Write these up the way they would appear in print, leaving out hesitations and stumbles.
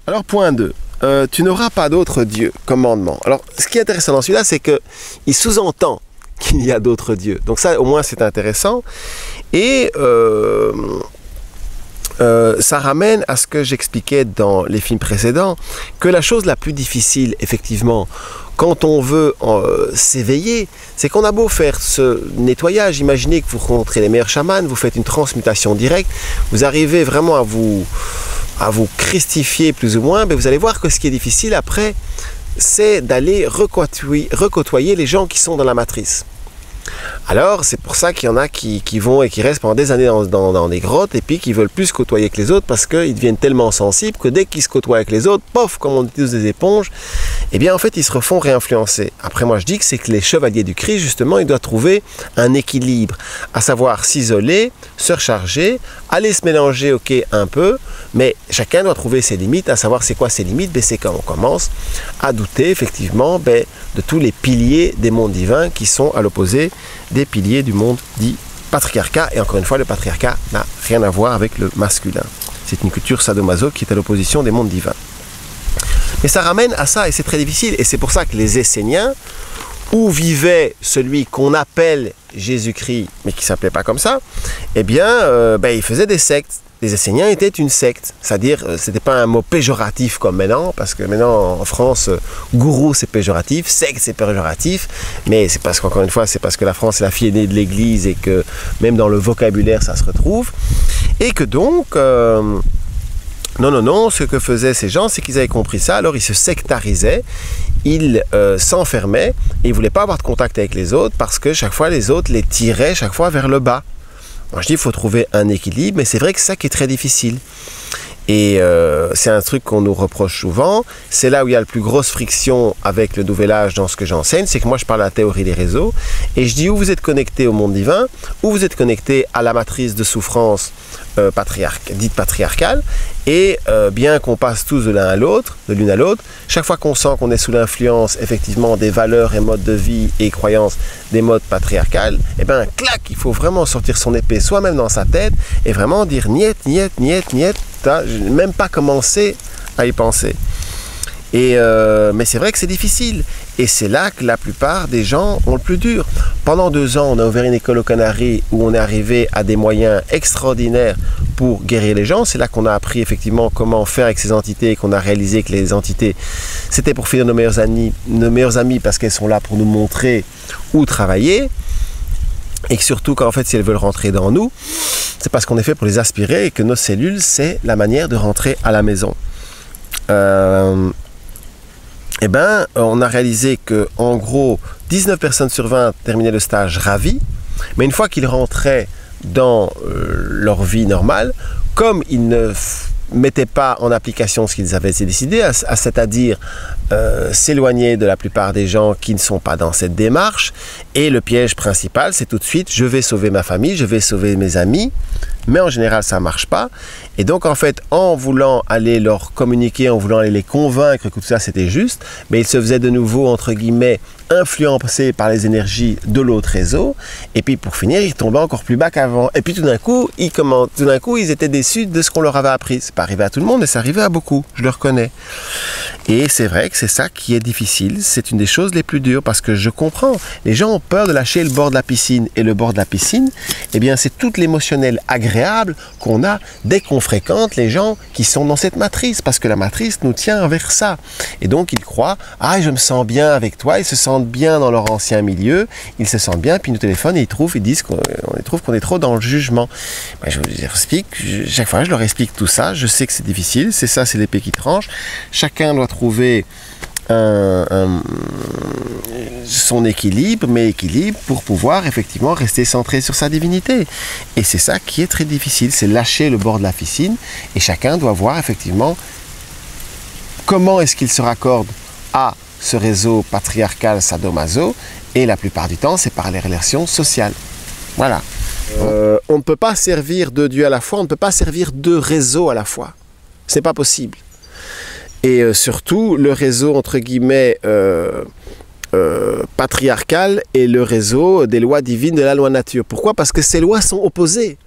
Alors, point 2. Tu n'auras pas d'autre Dieu, commandement. Alors, ce qui est intéressant dans celui-là, c'est qu'il sous-entend qu'il y a d'autres dieux. Donc ça, au moins, c'est intéressant. Et ça ramène à ce que j'expliquais dans les films précédents, que la chose la plus difficile, effectivement, quand on veut s'éveiller, c'est qu'on a beau faire ce nettoyage. Imaginez que vous rencontrez les meilleurs chamans, vous faites une transmutation directe, vous arrivez vraiment à vous christifier plus ou moins, mais vous allez voir que ce qui est difficile après, c'est d'aller recôtoyer les gens qui sont dans la matrice. Alors, c'est pour ça qu'il y en a qui vont et qui restent pendant des années dans des grottes et puis qui veulent plus se côtoyer que les autres parce qu'ils deviennent tellement sensibles que dès qu'ils se côtoient avec les autres, pof, comme on dit tous des éponges, eh bien en fait ils se refont réinfluencer. Après moi je dis que c'est que les chevaliers du Christ justement ils doivent trouver un équilibre, à savoir s'isoler, se recharger, aller se mélanger ok un peu, mais chacun doit trouver ses limites, à savoir c'est quoi ses limites, c'est quand on commence à douter effectivement de tous les piliers des mondes divins qui sont à l'opposé des piliers du monde dit patriarcat. Et encore une fois, le patriarcat n'a rien à voir avec le masculin. C'est une culture sadomaso qui est à l'opposition des mondes divins. Mais ça ramène à ça, et c'est très difficile. Et c'est pour ça que les Esséniens, où vivait celui qu'on appelle Jésus-Christ, mais qui ne s'appelait pas comme ça, eh bien, ils faisaient des sectes. Les Esséniens étaient une secte, c'est-à-dire ce n'était pas un mot péjoratif comme maintenant, parce que maintenant en France, gourou c'est péjoratif, secte c'est péjoratif, mais c'est parce qu'encore une fois, c'est parce que la France est la fille aînée de l'Église et que même dans le vocabulaire ça se retrouve, et que donc, non, ce que faisaient ces gens, c'est qu'ils avaient compris ça, alors ils se sectarisaient, ils s'enfermaient, et ils ne voulaient pas avoir de contact avec les autres, parce que chaque fois les autres les tiraient chaque fois vers le bas. Moi, je dis qu'il faut trouver un équilibre, mais c'est vrai que c'est ça qui est très difficile. Et c'est un truc qu'on nous reproche souvent. C'est là où il y a la plus grosse friction avec le nouvel âge dans ce que j'enseigne. C'est que moi, je parle de la théorie des réseaux. Et je dis où vous êtes connecté au monde divin, où vous êtes connecté à la matrice de souffrance dite patriarcale. Et bien qu'on passe tous de l'un à l'autre, de l'une à l'autre, chaque fois qu'on sent qu'on est sous l'influence effectivement des valeurs et modes de vie et croyances des modes patriarcales, et bien clac, il faut vraiment sortir son épée soi-même dans sa tête et vraiment dire niet, niet, niet, niet, je n'ai même pas commencé à y penser. Mais c'est vrai que c'est difficile. Et c'est là que la plupart des gens ont le plus dur. Pendant 2 ans, on a ouvert une école aux Canaries où on est arrivé à des moyens extraordinaires pour guérir les gens. C'est là qu'on a appris effectivement comment faire avec ces entités et qu'on a réalisé que les entités, c'était pour finir nos meilleurs amis parce qu'elles sont là pour nous montrer où travailler. Et que surtout qu'en fait, si elles veulent rentrer dans nous, c'est parce qu'on est fait pour les aspirer et que nos cellules, c'est la manière de rentrer à la maison. On a réalisé que en gros 19 personnes sur 20 terminaient le stage ravis, mais une fois qu'ils rentraient dans leur vie normale, comme ils ne mettaient pas en application ce qu'ils avaient décidé, c'est-à-dire s'éloigner de la plupart des gens qui ne sont pas dans cette démarche, et le piège principal c'est tout de suite je vais sauver ma famille, je vais sauver mes amis, mais en général ça ne marche pas. Et donc en fait, en voulant aller leur communiquer, en voulant aller les convaincre que tout ça c'était juste, mais ils se faisaient de nouveau entre guillemets influencés par les énergies de l'autre réseau, et puis pour finir ils tombaient encore plus bas qu'avant, et puis tout d'un coup ils étaient déçus de ce qu'on leur avait appris. C'est pas arrivé à tout le monde, mais c'est arrivé à beaucoup, je le reconnais. Et c'est vrai que c'est ça qui est difficile, c'est une des choses les plus dures, parce que je comprends, les gens ont peur de lâcher le bord de la piscine, et le bord de la piscine, eh bien c'est tout l'émotionnel agréable qu'on a dès qu'on fréquente les gens qui sont dans cette matrice, parce que la matrice nous tient vers ça. Et donc ils croient, ah je me sens bien avec toi, ils se sentent bien dans leur ancien milieu, ils se sentent bien, puis ils nous téléphonent et ils disent qu'on est trop dans le jugement. Ben, je vous explique, chaque fois je leur explique tout ça, je sais que c'est difficile, c'est ça, c'est l'épée qui tranche, chacun doit trouver son équilibre, pour pouvoir effectivement rester centré sur sa divinité. Et c'est ça qui est très difficile, c'est lâcher le bord de la piscine, et chacun doit voir effectivement comment est-ce qu'il se raccorde à ce réseau patriarcal sadomaso, et la plupart du temps c'est par les relations sociales. Voilà. On ne peut pas servir 2 dieux à la fois, on ne peut pas servir 2 réseaux à la fois. C'est pas possible. Et surtout le réseau entre guillemets patriarcal et le réseau des lois divines de la loi nature. Pourquoi? Parce que ces lois sont opposées.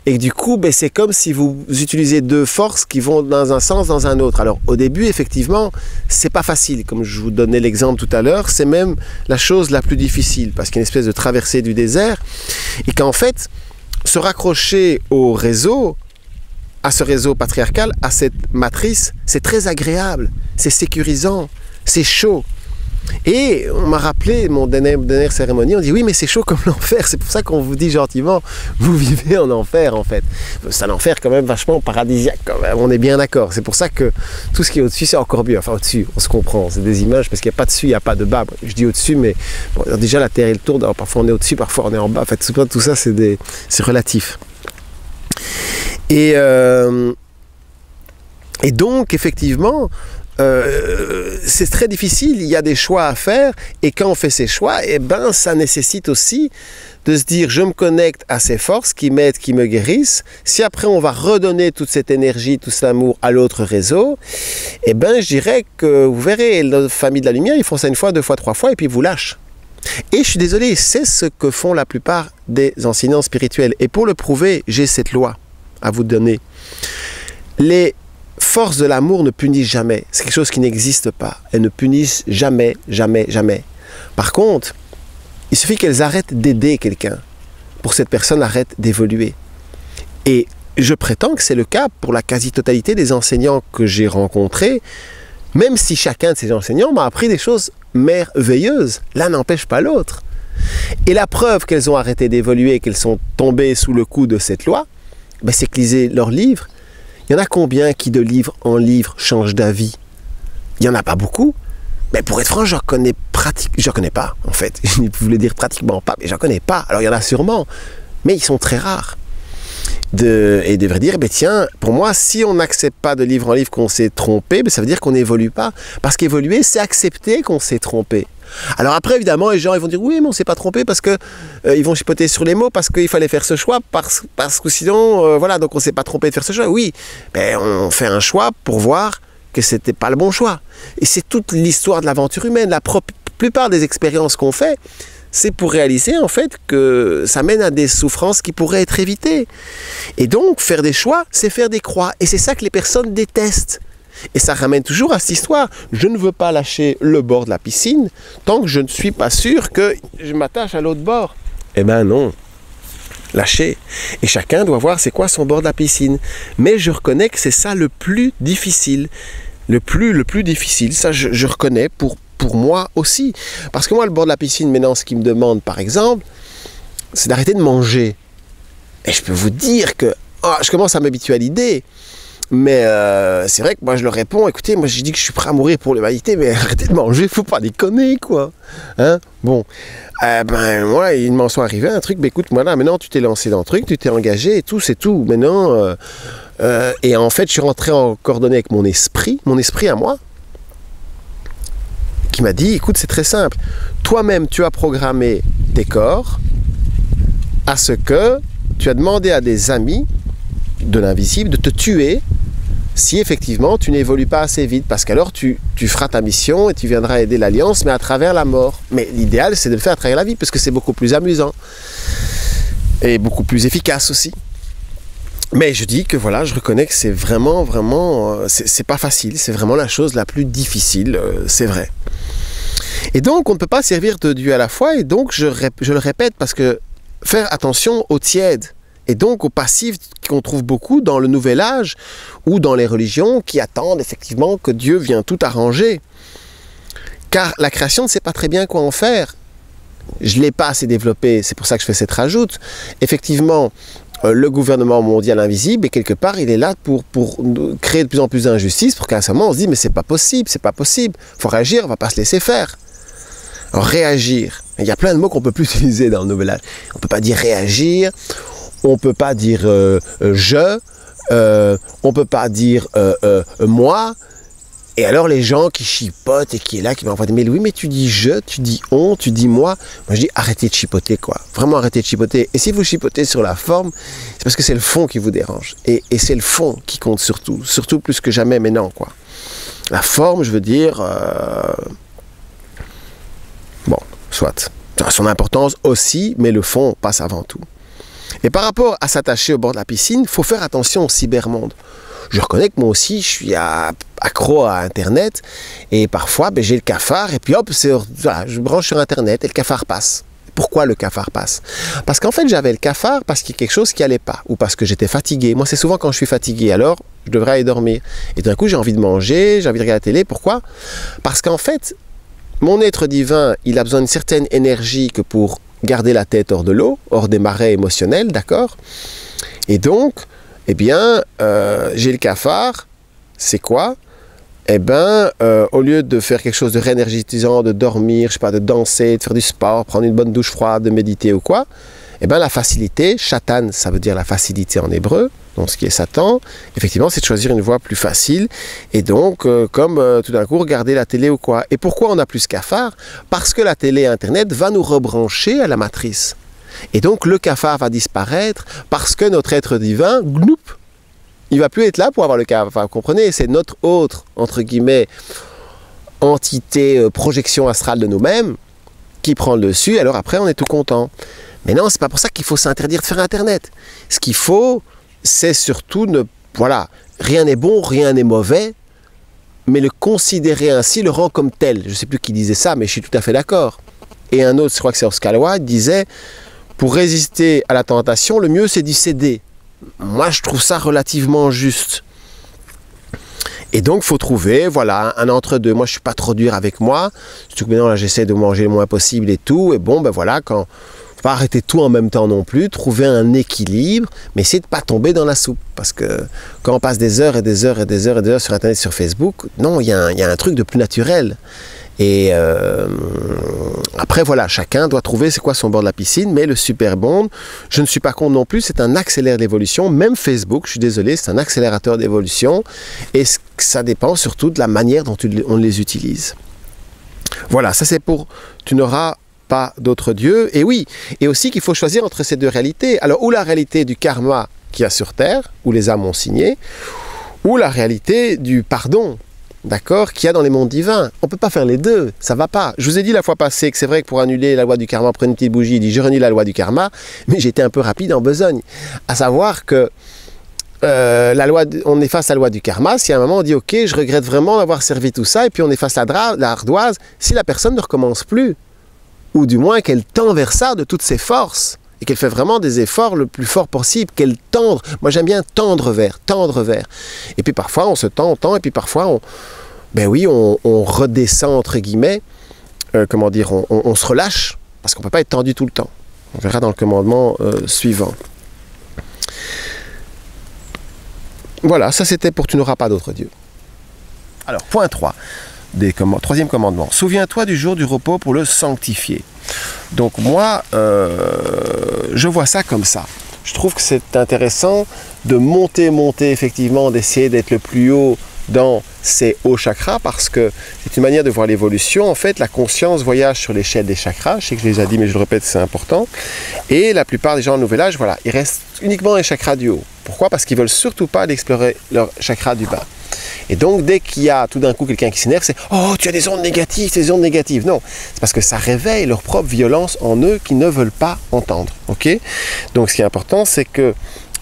Et du coup, ben, c'est comme si vous utilisez deux forces qui vont dans un sens, dans un autre. Alors au début, effectivement, c'est pas facile. Comme je vous donnais l'exemple tout à l'heure, c'est même la chose la plus difficile, parce qu'il y a une espèce de traversée du désert, et qu'en fait, se raccrocher au réseau, à ce réseau patriarcal, à cette matrice, c'est très agréable, c'est sécurisant, c'est chaud. Et on m'a rappelé, mon dernière cérémonie, on dit oui mais c'est chaud comme l'enfer, c'est pour ça qu'on vous dit gentiment, vous vivez en enfer en fait. C'est un enfer quand même vachement paradisiaque quand même, on est bien d'accord. C'est pour ça que tout ce qui est au-dessus c'est encore mieux, enfin au-dessus, on se comprend, c'est des images parce qu'il n'y a pas dessus, il n'y a pas de bas. Je dis au-dessus mais bon, déjà la terre elle tourne, alors parfois on est au-dessus, parfois on est en bas, en fait tout ça c'est relatif. Et donc effectivement, c'est très difficile, il y a des choix à faire, et quand on fait ces choix, eh ben, ça nécessite aussi de se dire je me connecte à ces forces qui m'aident, qui me guérissent. Si après on va redonner toute cette énergie, tout cet amour à l'autre réseau, eh ben, je dirais que vous verrez, la famille de la lumière, ils font ça une fois, deux fois, trois fois, et puis ils vous lâchent. Et je suis désolé, c'est ce que font la plupart des enseignants spirituels. Et pour le prouver, j'ai cette loi à vous donner. Les forces de l'amour ne punissent jamais. C'est quelque chose qui n'existe pas. Elles ne punissent jamais, jamais, jamais. Par contre, il suffit qu'elles arrêtent d'aider quelqu'un pour que cette personne arrête d'évoluer. Et je prétends que c'est le cas pour la quasi-totalité des enseignants que j'ai rencontrés, même si chacun de ces enseignants m'a appris des choses merveilleuses. L'un n'empêche pas l'autre. Et la preuve qu'elles ont arrêté d'évoluer, qu'elles sont tombées sous le coup de cette loi, ben c'est que lisez leurs livres. Il y en a combien qui de livre en livre changent d'avis? Il n'y en a pas beaucoup. Mais pour être franc, je ne connais pas en fait. Je voulais dire pratiquement pas, mais je ne connais pas. Alors il y en a sûrement, mais ils sont très rares. Et devrait dire, ben tiens, pour moi, si on n'accepte pas de livre en livre qu'on s'est trompé, ben ça veut dire qu'on n'évolue pas. Parce qu'évoluer, c'est accepter qu'on s'est trompé. Alors après, évidemment, les gens ils vont dire, oui, mais on ne s'est pas trompé parce que ils vont chipoter sur les mots, parce qu'il fallait faire ce choix, parce que sinon, voilà, donc on ne s'est pas trompé de faire ce choix. Oui, ben, on fait un choix pour voir que ce n'était pas le bon choix. Et c'est toute l'histoire de l'aventure humaine. La plupart des expériences qu'on fait, c'est pour réaliser en fait que ça mène à des souffrances qui pourraient être évitées. Et donc, faire des choix, c'est faire des croix. Et c'est ça que les personnes détestent. Et ça ramène toujours à cette histoire. Je ne veux pas lâcher le bord de la piscine tant que je ne suis pas sûr que je m'attache à l'autre bord. Eh bien non, lâcher. Et chacun doit voir c'est quoi son bord de la piscine. Mais je reconnais que c'est ça le plus difficile. Le plus difficile, ça je reconnais pour moi aussi. Parce que moi, le bord de la piscine, maintenant, ce qu'il me demande, par exemple, c'est d'arrêter de manger. Et je peux vous dire que je commence à m'habituer à l'idée. Mais c'est vrai que moi, je leur réponds, écoutez, moi, je dis que je suis prêt à mourir pour l'humanité, mais arrêtez de manger, faut pas déconner, quoi. Hein? Bon. Moi, ils m'en sont arrivés un truc, écoute, voilà, maintenant, tu t'es lancé dans le truc, tu t'es engagé et tout, c'est tout. Maintenant, et en fait, je suis rentré en coordonnée avec mon esprit à moi, qui m'a dit, écoute, c'est très simple. Toi-même, tu as programmé tes corps à ce que tu as demandé à des amis de l'invisible de te tuer si effectivement tu n'évolues pas assez vite. Parce qu'alors, tu feras ta mission et tu viendras aider l'Alliance, mais à travers la mort. Mais l'idéal, c'est de le faire à travers la vie, parce que c'est beaucoup plus amusant. Et beaucoup plus efficace aussi. Mais je dis que voilà, je reconnais que c'est vraiment, c'est pas facile, c'est vraiment la chose la plus difficile, c'est vrai. Et donc, on ne peut pas servir de Dieu à la fois, et donc, je le répète, parce que faire attention aux tièdes, et donc aux passifs qu'on trouve beaucoup dans le Nouvel Âge, ou dans les religions qui attendent effectivement que Dieu vienne tout arranger. Car la création ne sait pas très bien quoi en faire. Je ne l'ai pas assez développé, c'est pour ça que je fais cette rajoute. Effectivement, le gouvernement mondial invisible, et quelque part, il est là pour créer de plus en plus d'injustice, pour qu'à un moment, on se dit, mais c'est pas possible, il faut réagir, on ne va pas se laisser faire. Alors, réagir, il y a plein de mots qu'on ne peut plus utiliser dans le Nouvel Âge. On ne peut pas dire réagir, on ne peut pas dire je, on ne peut pas dire moi. Et alors les gens qui chipotent et qui est là, qui m'envoient des mails, oui mais tu dis je, tu dis on, tu dis moi. Moi je dis arrêtez de chipoter quoi, vraiment arrêtez de chipoter. Et si vous chipotez sur la forme, c'est parce que c'est le fond qui vous dérange. Et c'est le fond qui compte surtout plus que jamais maintenant quoi. La forme, je veux dire, bon, soit, ça a son importance aussi, mais le fond passe avant tout. Et par rapport à s'attacher au bord de la piscine, il faut faire attention au cybermonde. Je reconnais que moi aussi, je suis accro à Internet, et parfois, j'ai le cafard, et puis hop, voilà, je branche sur Internet, et le cafard passe. Pourquoi le cafard passe? Parce qu'en fait, j'avais le cafard parce qu'il y a quelque chose qui n'allait pas, ou parce que j'étais fatigué. Moi, c'est souvent quand je suis fatigué, alors je devrais aller dormir. Et d'un coup, j'ai envie de manger, j'ai envie de regarder la télé. Pourquoi? Parce qu'en fait, mon être divin, il a besoin d'une certaine énergie que pour garder la tête hors de l'eau, hors des marais émotionnels, d'accord? Et donc, eh bien, j'ai le cafard, c'est quoi? Eh bien, au lieu de faire quelque chose de réénergisant, de dormir, je sais pas, de danser, de faire du sport, prendre une bonne douche froide, de méditer ou quoi, eh bien, la facilité, Shatan, ça veut dire la facilité en hébreu, donc ce qui est Satan, effectivement, c'est de choisir une voie plus facile, et donc, tout d'un coup, regarder la télé ou quoi. Et pourquoi on n'a plus ce cafard? Parce que la télé et Internet va nous rebrancher à la matrice. Et donc, le cafard va disparaître parce que notre être divin, gloup, il ne va plus être là pour avoir le cafard. Enfin, vous comprenez, c'est notre autre, entre guillemets, entité, projection astrale de nous-mêmes qui prend le dessus. Alors après, on est tout content. Mais non, c'est pas pour ça qu'il faut s'interdire de faire Internet. Ce qu'il faut, c'est surtout voilà, rien n'est bon, rien n'est mauvais, mais le considérer ainsi le rend comme tel. Je ne sais plus qui disait ça, mais je suis tout à fait d'accord. Et un autre, je crois que c'est Oscar Wilde, disait, pour résister à la tentation, le mieux c'est d'y céder. Moi, je trouve ça relativement juste. Et donc, il faut trouver, voilà, un entre-deux. Moi, je ne suis pas trop dur avec moi. Surtout que maintenant, là, j'essaie de manger le moins possible et tout. Et bon, voilà, faut pas arrêter tout en même temps non plus. Trouver un équilibre, mais essayer de ne pas tomber dans la soupe. Parce que quand on passe des heures et des heures et des heures et des heures sur Internet, sur Facebook, non, il y a un truc de plus naturel. Et après, voilà, chacun doit trouver c'est quoi son bord de la piscine, mais le superbond, je ne suis pas contre non plus, c'est un accélérateur d'évolution, même Facebook, je suis désolé, c'est un accélérateur d'évolution, et ça dépend surtout de la manière dont on les utilise. Voilà, ça c'est pour « tu n'auras pas d'autre Dieu », et oui, et aussi qu'il faut choisir entre ces deux réalités. Alors, ou la réalité du karma qu'il y a sur Terre, où les âmes ont signé, ou la réalité du pardon, d'accord, qu'il y a dans les mondes divins. On ne peut pas faire les deux, ça ne va pas. Je vous ai dit la fois passée que c'est vrai que pour annuler la loi du karma, prenez une petite bougie, il dit je renie la loi du karma, mais j'étais un peu rapide en besogne. À savoir que on efface la loi du karma, si à un moment on dit ok, je regrette vraiment d'avoir servi tout ça, et puis on efface la ardoise, si la personne ne recommence plus, ou du moins qu'elle tend vers ça de toutes ses forces, et qu'elle fait vraiment des efforts le plus fort possible, qu'elle tendre. Moi j'aime bien tendre vers. Et puis parfois on se tend, et puis parfois on redescend entre guillemets, on se relâche, parce qu'on ne peut pas être tendu tout le temps. On verra dans le commandement suivant. Voilà, ça c'était pour tu n'auras pas d'autre Dieu. Alors, point 3. Troisième commandement. Souviens-toi du jour du repos pour le sanctifier. Donc moi, je vois ça comme ça. Je trouve que c'est intéressant de monter effectivement, d'essayer d'être le plus haut dans ces hauts chakras, parce que c'est une manière de voir l'évolution. En fait, la conscience voyage sur l'échelle des chakras. Je sais que je les ai dit, mais je le répète, c'est important. Et la plupart des gens en nouvel âge, voilà, ils restent uniquement dans les chakras du haut. Pourquoi? Parce qu'ils ne veulent surtout pas explorer leur chakra du bas. Et donc, dès qu'il y a tout d'un coup quelqu'un qui s'énerve, c'est « Oh, tu as des ondes négatives, Non, c'est parce que ça réveille leur propre violence en eux qu'ils ne veulent pas entendre. Okay? Donc, ce qui est important, c'est que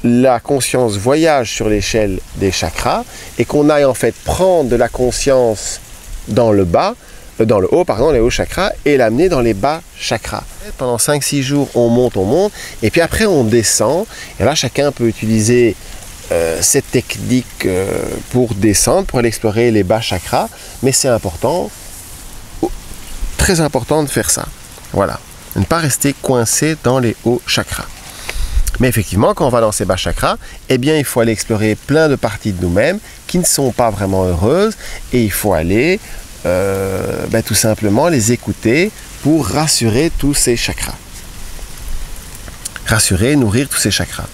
la conscience voyage sur l'échelle des chakras et qu'on aille en fait prendre de la conscience dans le haut, les hauts chakras, et l'amener dans les bas chakras. Pendant 5-6 jours, on monte, et puis après on descend, et là chacun peut utiliser cette technique pour descendre, pour aller explorer les bas chakras, mais c'est important, très important de faire ça. Voilà, ne pas rester coincé dans les hauts chakras. Mais effectivement, quand on va dans ces bas chakras, eh bien, il faut aller explorer plein de parties de nous-mêmes qui ne sont pas vraiment heureuses, et il faut aller tout simplement les écouter pour rassurer tous ces chakras. Rassurer, nourrir tous ces chakras.